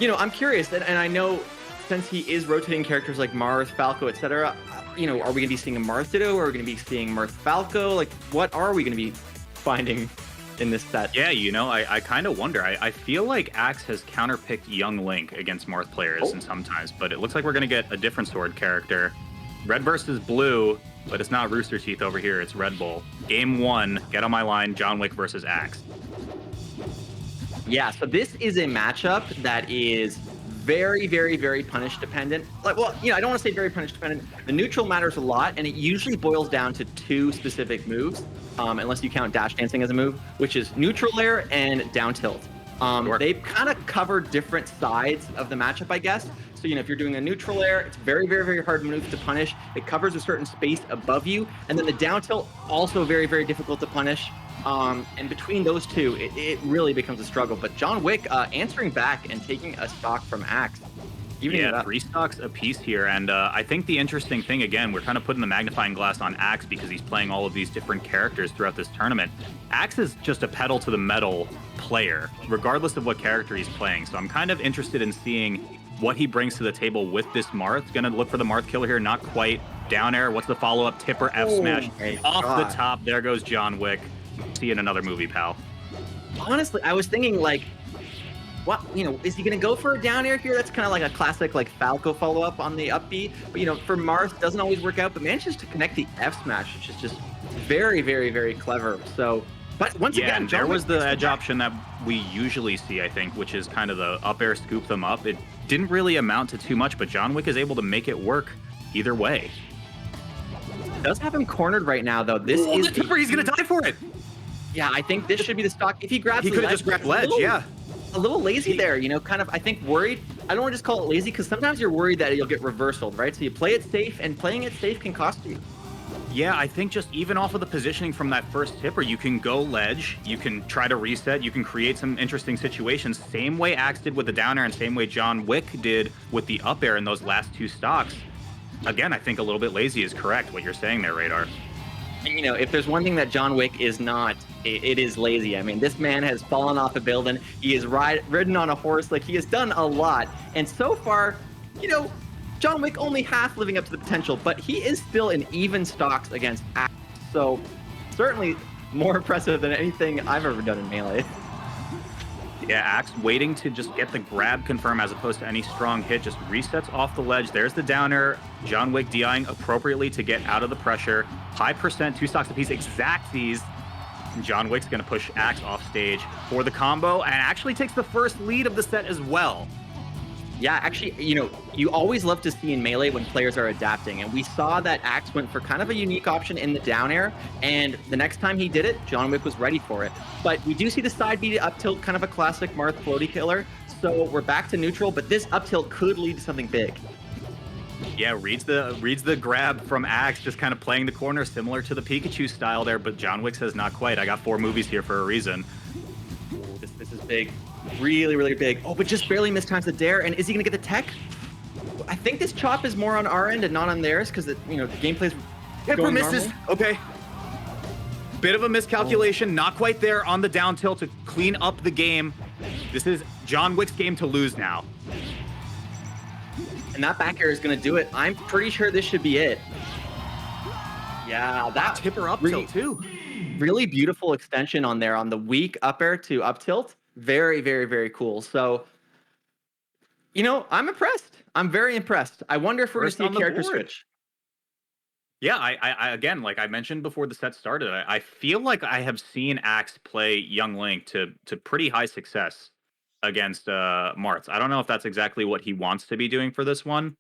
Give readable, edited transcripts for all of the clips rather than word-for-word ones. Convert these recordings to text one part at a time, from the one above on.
I'm curious, and I know since he is rotating characters like Marth, Falco, etc., are we going to be seeing a Marth Ditto, or are we going to be seeing Marth Falco? Like, what are we going to be finding in this set? Yeah, I kind of wonder. I feel like Axe has counterpicked Young Link against Marth players and sometimes, but it looks like we're going to get a different sword character. Red versus blue, but it's not Rooster Teeth over here, it's Red Bull. Game 1, get on my line, John Wick versus Axe. Yeah, so this is a matchup that is very, very, very punish dependent. I don't want to say very punish dependent. The neutral matters a lot, and it usually boils down to 2 specific moves, unless you count dash dancing as a move, which is neutral air and down tilt. They kind of cover different sides of the matchup, I guess. So, if you're doing a neutral air, it's very, very, very hard move to punish. It covers a certain space above you. And then the down tilt, also very, very difficult to punish. And between those two, it really becomes a struggle. But John Wick answering back and taking a stock from Axe. Yeah, 3 stocks a piece here. And I think the interesting thing, again, we're kind of putting the magnifying glass on Axe because he's playing all of these different characters throughout this tournament. Axe is just a pedal to the metal player, regardless of what character he's playing. So I'm kind of interested in seeing what he brings to the table with this Marth. Gonna look for the Marth killer here, not quite. Down air, what's the follow-up? Tipper F smash off the top. There goes John Wick. See you in another movie, pal. Honestly, I was thinking, like, what, is he going to go for a down air here? That's kind of like a classic, like, Falco follow-up on the up B. But, for Marth, doesn't always work out, but manages to connect the F smash, which is just very, very, very clever. So, but once again, there was the edge option that we usually see, I think, which is kind of the up air scoop them up. It didn't really amount to too much, but John Wick is able to make it work either way. Does have him cornered right now, though. This is the Tipper. He's going to die for it. Yeah, I think this should be the stock. If he grabs, he could have just grabbed ledge. A little lazy there, kind of. I think worried. I don't want to just call it lazy because sometimes you're worried that you'll get reversaled, right? So you play it safe, and playing it safe can cost you. Yeah, I think just even off of the positioning from that first Tipper, you can go ledge, you can try to reset, you can create some interesting situations. Same way Axe did with the down air, and same way John Wick did with the up air in those last 2 stocks. Again, I think a little bit lazy is correct, what you're saying there, Radar. And, if there's one thing that John Wick is not, it is lazy. I mean, this man has fallen off a building. He has ridden on a horse. Like, he has done a lot. And so far, John Wick only half living up to the potential, but he is still in even stocks against Axe. So certainly more impressive than anything I've ever done in Melee. Yeah, Axe waiting to just get the grab confirm as opposed to any strong hit, just resets off the ledge. There's the downer. John Wick DIing appropriately to get out of the pressure. High percent, 2 stocks apiece, exacties. John Wick's going to push Axe off stage for the combo and actually takes the first lead of the set as well. Yeah, actually, you always love to see in Melee when players are adapting. And we saw that Axe went for kind of a unique option in the down air. And the next time he did it, John Wick was ready for it. But we do see the side B to up tilt, kind of a classic Marth floaty killer. So we're back to neutral, but this up tilt could lead to something big. Yeah, reads the grab from Axe, just kind of playing the corner, similar to the Pikachu style there. But John Wick says not quite. I got 4 movies here for a reason. Ooh, this is big. Really, really big. Oh, but just barely mistimes the dare. And is he going to get the tech? I think this chop is more on our end and not on theirs because, the gameplay's going misses. normal. Okay. Bit of a miscalculation. Not quite there on the down tilt to clean up the game. This is John Wick's game to lose now. And that back air is going to do it. I'm pretty sure this should be it. Yeah, that Tipper up tilt too. Really beautiful extension on there on the weak up air to up tilt. Very, very, very cool. So, I'm impressed. I'm very impressed. I wonder if we're going to see a character switch. Yeah, I again, like I mentioned before the set started, I feel like I have seen Axe play Young Link to pretty high success against Marth. I don't know if that's exactly what he wants to be doing for this one,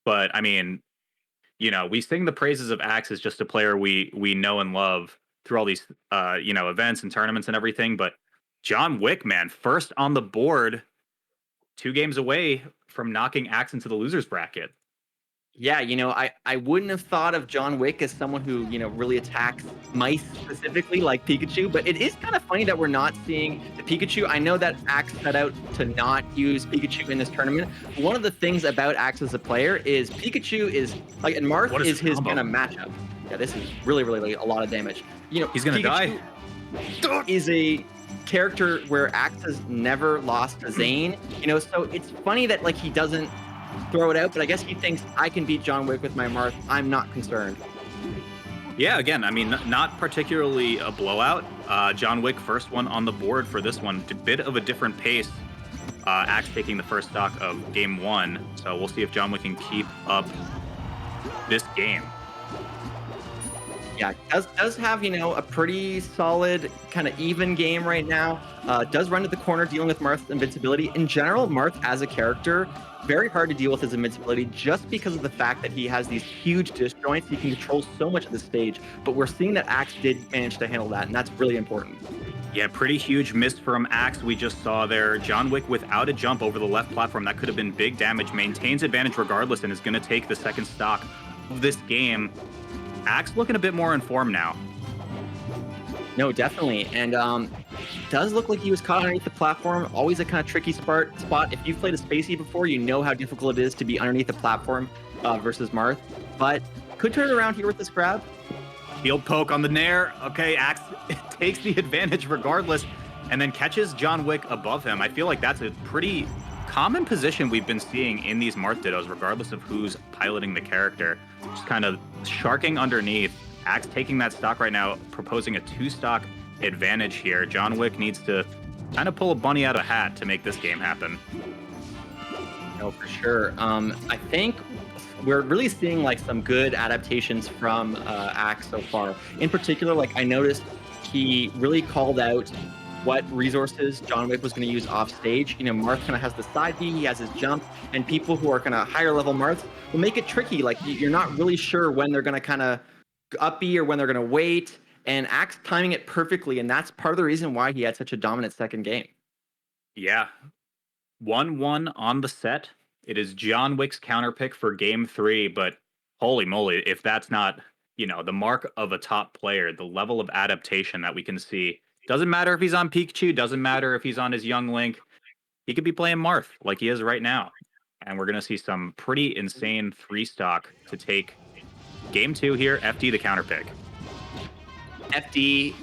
but I mean, we sing the praises of Axe as just a player we know and love through all these events and tournaments and everything, but John Wick, man, first on the board, 2 games away from knocking Axe into the loser's bracket. Yeah, I wouldn't have thought of John Wick as someone who, really attacks mice specifically like Pikachu, but it is kind of funny that we're not seeing the Pikachu. I know that Axe set out to not use Pikachu in this tournament. One of the things about Axe as a player is Pikachu is, like, and Marth is his kind of matchup. Yeah, this is really, really, really a lot of damage. He's going to die. Is a character where Axe has never lost to Zane, you know, so it's funny that like he doesn't throw it out, but I guess he thinks I can beat John Wick with my Marth. I'm not concerned. Yeah, again, I mean, not particularly a blowout. John Wick, first one on the board for this one. A bit of a different pace. Axe taking the first stock of game 1. So we'll see if John Wick can keep up this game. Yeah, does have, you know, a pretty solid kind of even game right now. Does run to the corner dealing with Marth's invincibility. In general, Marth as a character, very hard to deal with his invincibility just because of the fact that he has these huge disjoints. He can control so much of the stage, but we're seeing that Axe did manage to handle that, and that's really important. Yeah, pretty huge miss from Axe we just saw there. John Wick without a jump over the left platform. That could have been big damage. Maintains advantage regardless and is going to take the second stock of this game. Axe looking a bit more in form now. No, definitely. And does look like he was caught underneath the platform. Always a kind of tricky spot. If you've played a Spacey before, you know how difficult it is to be underneath the platform versus Marth. But could turn it around here with this grab. Field poke on the Nair. Okay, Axe takes the advantage regardless and then catches John Wick above him. I feel like that's a pretty common position we've been seeing in these Marth Dittos, regardless of who's piloting the character. Just kind of sharking underneath. Axe taking that stock right now, proposing a 2-stock advantage here. John Wick needs to kind of pull a bunny out of a hat to make this game happen. No, for sure. I think we're really seeing like some good adaptations from Axe so far. In particular, like I noticed he really called out what resources John Wick was going to use off stage. You know, Marth kind of has the side B, he has his jump, and people who are kind of higher level Marths will make it tricky. Like you're not really sure when they're going to kind of up B or when they're going to wait, and Axe timing it perfectly, and that's part of the reason why he had such a dominant second game. Yeah. 1-1 on the set. It is John Wick's counter pick for game 3, but holy moly, if that's not, you know, the mark of a top player, the level of adaptation that we can see. Doesn't matter if he's on Pikachu, doesn't matter if he's on his young Link. He could be playing Marth like he is right now. And we're going to see some pretty insane 3-stock to take game 2 here. FD the counter pick. FD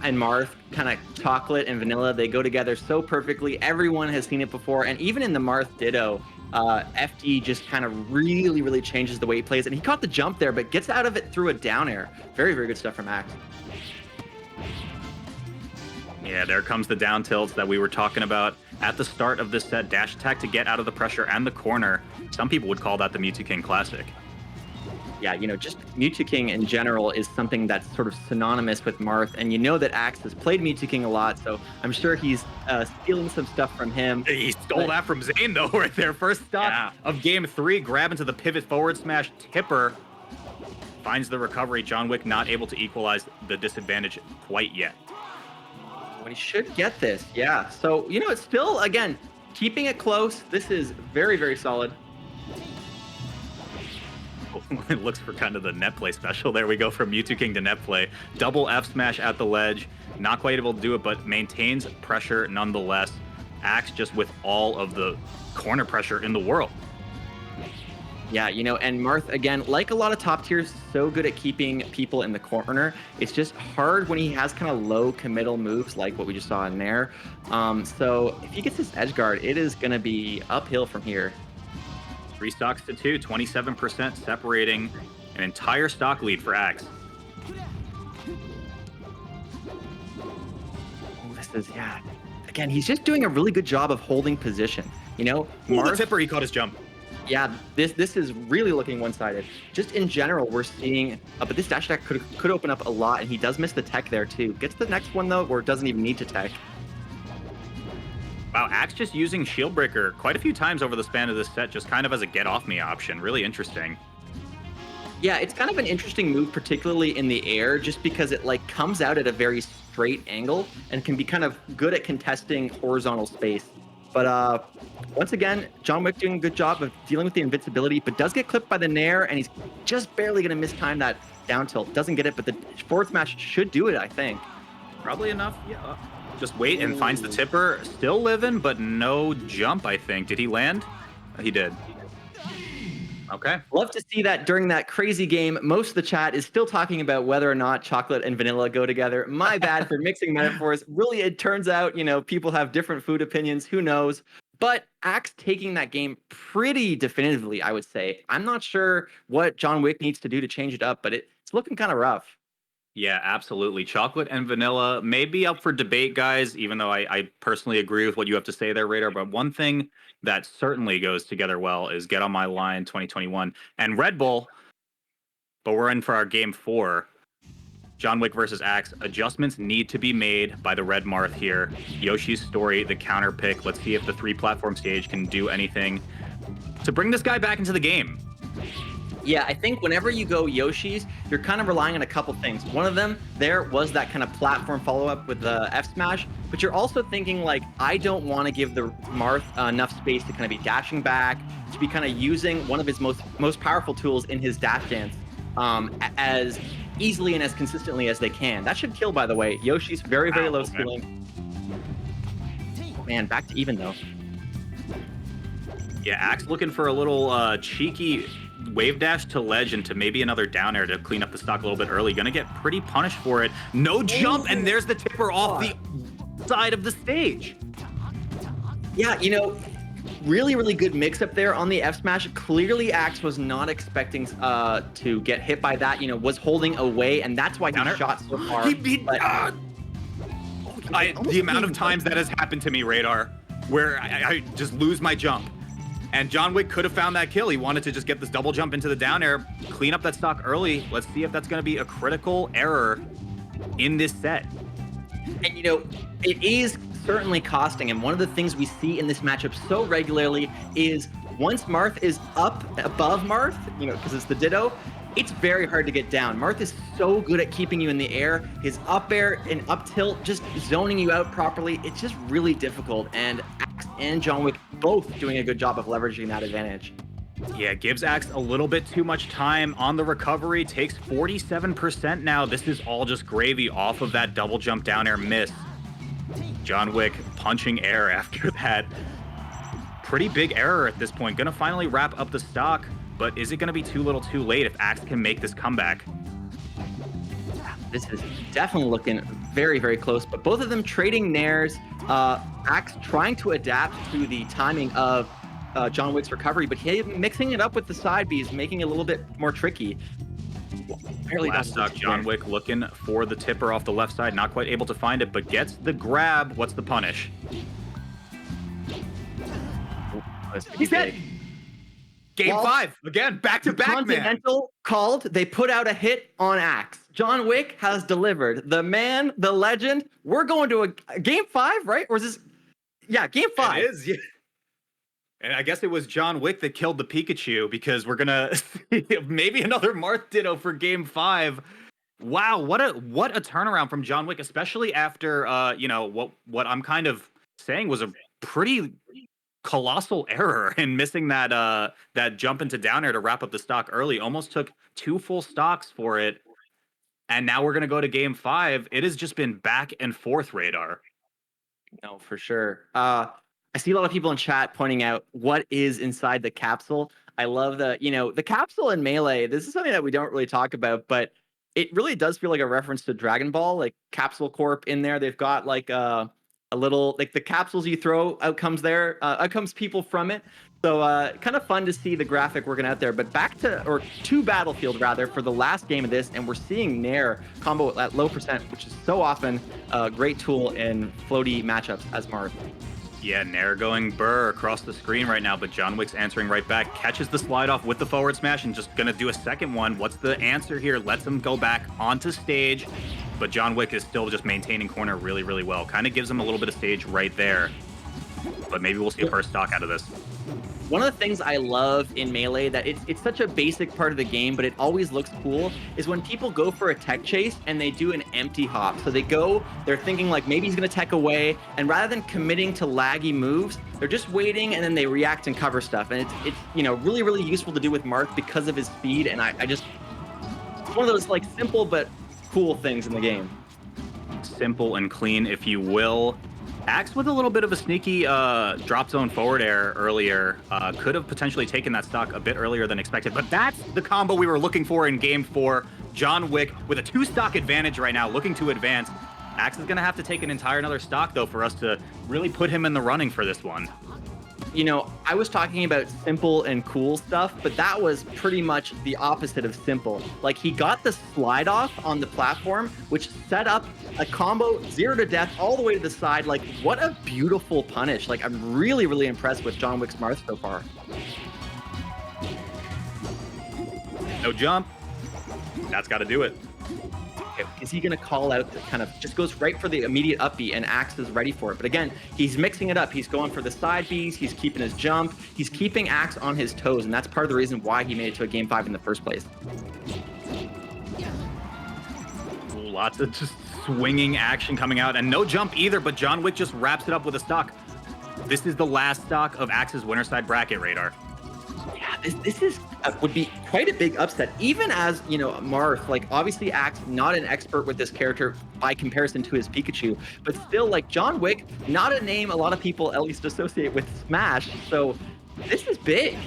and Marth, kind of chocolate and vanilla, they go together so perfectly. Everyone has seen it before, and even in the Marth Ditto, FD just kind of really changes the way he plays, and he caught the jump there, but gets out of it through a down air. Very good stuff from Axe. Yeah, there comes the down tilts that we were talking about at the start of this set. Dash attack to get out of the pressure and the corner. Some people would call that the Mewtwo King Classic. Yeah, you know, just Mewtwo King in general is something that's sort of synonymous with Marth, and you know that Axe has played Mewtwo King a lot, so I'm sure he's stealing some stuff from him. He stole that from Zane, though, right there. First stop of game 3, grab into the pivot forward smash tipper. Finds the recovery. John Wick not able to equalize the disadvantage quite yet. But he should get this, yeah. So, you know, it's still, again, keeping it close. This is very solid. It looks for kind of the net play special. There we go from Mewtwo King to net play. Double F smash at the ledge. Not quite able to do it, but maintains pressure nonetheless. Axe just with all of the corner pressure in the world. Yeah, you know, and Marth, again, like a lot of top tiers, so good at keeping people in the corner. It's just hard when he has kind of low committal moves like what we just saw in there. So if he gets this edge guard, it is going to be uphill from here. 3 stocks to 2, 27% separating an entire stock lead for Axe. Oh, this is, yeah. Again, he's just doing a really good job of holding position. You know, Marth, the tipper, he caught his jump. Yeah, this is really looking one-sided. Just in general, we're seeing, but this dash attack could open up a lot, and he does miss the tech there too. Gets the next one though, or doesn't even need to tech. Wow, Axe just using Shield Breaker quite a few times over the span of this set, just kind of as a get-off-me option. Really interesting. Yeah, it's kind of an interesting move, particularly in the air, just because it like comes out at a very straight angle and can be kind of good at contesting horizontal space. But once again, John Wick doing a good job of dealing with the invincibility, but does get clipped by the Nair, and he's just barely going to mistime that down tilt. Doesn't get it, but the forward smash should do it, I think. Probably enough, yeah. Just wait and finds the tipper. Still living, but no jump, I think. Did he land? He did. Okay. Love to see that during that crazy game. Most of the chat is still talking about whether or not chocolate and vanilla go together. My bad for mixing metaphors. Really, it turns out, people have different food opinions. Who knows? But Axe taking that game pretty definitively, I would say. I'm not sure what John Wick needs to do to change it up, but it's looking kind of rough. Yeah, absolutely. Chocolate and vanilla may be up for debate, guys, even though I personally agree with what you have to say there, Radar. But one thing that certainly goes together well is Get On My Line 2021 and Red Bull. But we're in for our game 4. John Wick versus Axe. Adjustments need to be made by the Red Marth here. Yoshi's story, the counter pick. Let's see if the 3-platform stage can do anything to bring this guy back into the game. Yeah, I think whenever you go Yoshi's, you're kind of relying on a couple things. One of them there was that kind of platform follow-up with the F smash, but you're also thinking like, I don't want to give the Marth enough space to kind of be dashing back, to be kind of using one of his most powerful tools in his dash dance as easily and as consistently as they can. That should kill, by the way. Yoshi's very, very low skilling. Man, back to even though. Yeah, Axe looking for a little cheeky wave dash to ledge into maybe another down air to clean up the stock a little bit early. Gonna get pretty punished for it. No jump, and there's the tipper off the side of the stage. Yeah, really, really good mix up there on the F smash. Clearly, Axe was not expecting to get hit by that. Was holding away, and that's why he shot so far. The amount of times that has happened to me, Radar, where I just lose my jump. And John Wick could have found that kill. He wanted to just get this double jump into the down air, clean up that stock early. Let's see if that's going to be a critical error in this set. And, it is certainly costing him. One of the things we see in this matchup so regularly is once Marth is up above Marth, because it's the Ditto, it's very hard to get down. Marth is so good at keeping you in the air. His up air and up tilt, just zoning you out properly. It's just really difficult. And Axe and John Wick both doing a good job of leveraging that advantage. Yeah, gives Axe a little bit too much time on the recovery. Takes 47% now. This is all just gravy off of that double jump down air miss. John Wick punching air after that. Pretty big error at this point. Gonna finally wrap up the stock. But is it going to be too little too late if Axe can make this comeback? This is definitely looking very, very close. But both of them trading nairs. Axe trying to adapt to the timing of John Wick's recovery, but he mixing it up with the side Bs, making it a little bit more tricky. Last stock, John Wick looking for the tipper off the left side. Not quite able to find it, but gets the grab. What's the punish? He's dead. Game 5 again, back to back, man. Continental called. They put out a hit on Axe. John Wick has delivered. The man, the legend. We're going to a game 5, right? Or is this? Yeah, game 5. It is. Yeah. And I guess it was John Wick that killed the Pikachu because we're gonna see maybe another Marth Ditto for game 5. Wow, what a turnaround from John Wick, especially after what I'm kind of saying was a pretty colossal error in missing that jump into down air to wrap up the stock early. Almost took 2 full stocks for it. And now we're going to go to game 5. It has just been back and forth, Radar. No, for sure. I see a lot of people in chat pointing out what is inside the capsule. I love the capsule in Melee. This is something that we don't really talk about, but it really does feel like a reference to Dragon Ball, like Capsule Corp in there. They've got like a little, like the capsules you throw, out comes people from it. So kind of fun to see the graphic working out there. But back to Battlefield rather for the last game of this, and we're seeing Nair combo at low percent, which is so often a great tool in floaty matchups as Marth. Yeah, Nair going burr across the screen right now, but John Wick's answering right back. Catches the slide off with the forward smash and just gonna do a second one. What's the answer here? Lets him go back onto stage, but John Wick is still just maintaining corner really, really well. Kind of gives him a little bit of stage right there, but maybe we'll see a first stock out of this. One of the things I love in Melee that it's such a basic part of the game, but it always looks cool, is when people go for a tech chase and they do an empty hop. So they're thinking like maybe he's going to tech away, and rather than committing to laggy moves, they're just waiting and then they react and cover stuff. And it's really, really useful to do with Marth because of his speed. And it's one of those like simple but cool things in the game. Simple and clean, if you will. Axe with a little bit of a sneaky drop zone forward air earlier could have potentially taken that stock a bit earlier than expected, but that's the combo we were looking for in game 4. John Wick with a 2-stock advantage right now, looking to advance. Axe is going to have to take an entire another stock, though, for us to really put him in the running for this one. You know, I was talking about simple and cool stuff, but that was pretty much the opposite of simple. Like, he got the slide off on the platform, which set up a combo 0 to death all the way to the side. Like, what a beautiful punish. Like, I'm really, really impressed with John Wick's Marth so far. No jump. That's got to do it. Is he going to call out the kind of just goes right for the immediate up B, and Axe is ready for it? But again, he's mixing it up. He's going for the side Bs. He's keeping his jump. He's keeping Axe on his toes, and that's part of the reason why he made it to a game 5 in the first place. Lots of just swinging action coming out, and no jump either, but John Wick just wraps it up with a stock. This is the last stock of Axe's winner side bracket, Radar. Yeah, this is would be quite a big upset, even as, you know, Marth, like, obviously Axe not an expert with this character by comparison to his Pikachu, but still, like, John Wick, not a name a lot of people at least associate with Smash, so this is big.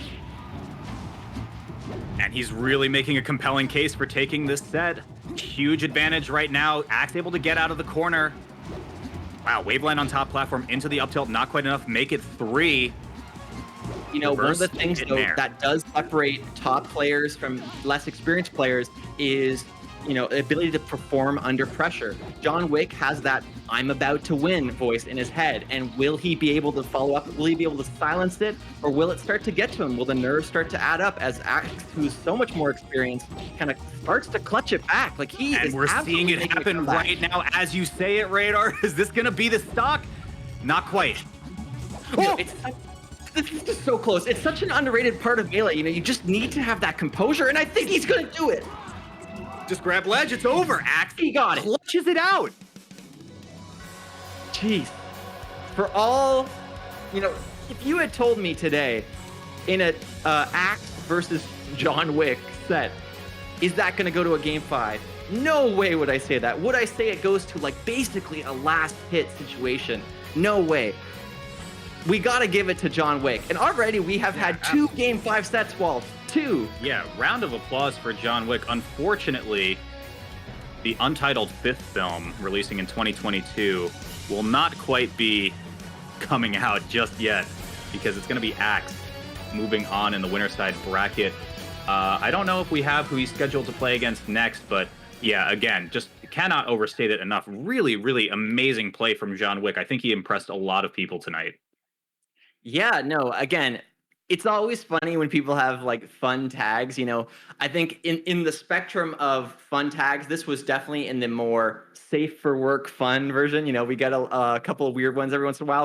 And he's really making a compelling case for taking this set. Huge advantage right now. Axe able to get out of the corner. Wow, Waveland on top platform into the up tilt, not quite enough. Make it 3. You know, one of the things, though, that does separate top players from less experienced players is, you know, ability to perform under pressure. John Wick has that "I'm about to win" voice in his head, and will he be able to follow up? Will he be able to silence it, or will it start to get to him? Will the nerves start to add up as Axe, who's so much more experienced, kind of starts to clutch it back? Like, he is, and we're seeing it happen right now as you say it, Radar. Is this going to be the stock? Not quite. You know, this is just so close. It's such an underrated part of Melee. You know, you just need to have that composure, and I think he's going to do it. Just grab ledge. It's over. Axe, he got it. Clutches it out. Jeez. For all, you know, if you had told me today in a Axe versus John Wick set, is that going to go to a game 5? No way would I say that. Would I say it goes to, like, basically a last hit situation? No way. We got to give it to John Wick. And already we have had 2 game 5 sets, Walt. 2. Yeah, round of applause for John Wick. Unfortunately, the untitled 5th film releasing in 2022 will not quite be coming out just yet, because it's going to be Axe moving on in the winner side bracket. I don't know if we have who he's scheduled to play against next, but yeah, again, just cannot overstate it enough. Really, really amazing play from John Wick. I think he impressed a lot of people tonight. Yeah, no, again, it's always funny when people have, like, fun tags. You know, I think in the spectrum of fun tags, this was definitely in the more safe for work fun version. You know, we get a couple of weird ones every once in a while.